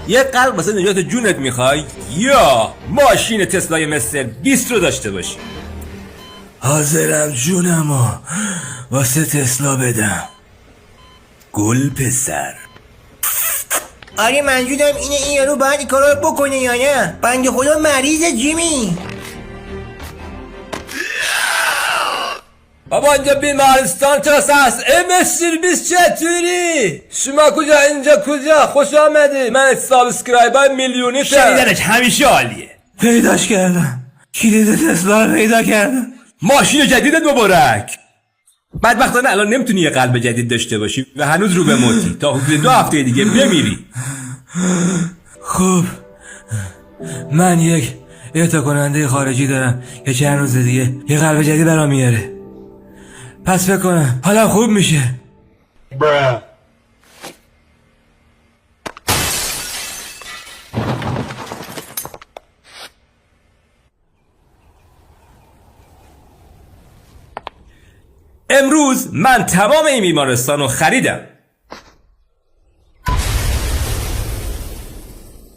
یه قلب واسه نجات جونت میخوای یا ماشین تسلای مستر 20 رو داشته باشی؟ حاضرم جونمو واسه تسلا بدم. گل پسر. آره منظورم اینه این یارو باید این کارا رو بکنه یا نه؟ بنده خدا مریض جیمی. بابا اینجا بیمارستان چرا هست؟ مستر 20 چطوری؟ شما کجا اینجا کجا؟ خوش آمدی. من سابسکرایبر میلیونی شنیدنش همیشه عالیه. پیداش کردم. کلید تسلا رو پیدا کردم. ماشین جدید مبارک. بدبختانه الان نمیتونی یه قلب جدید داشته باشی و هنوز رو به موتی تا حدود 2 هفته دیگه بمیری. خب من یک اعطا کننده خارجی دارم که چند روز دیگه یه قلب جدید برام میاره. پس فکر کنم حالا خوب میشه. امروز من تمام این بیمارستان رو خریدم.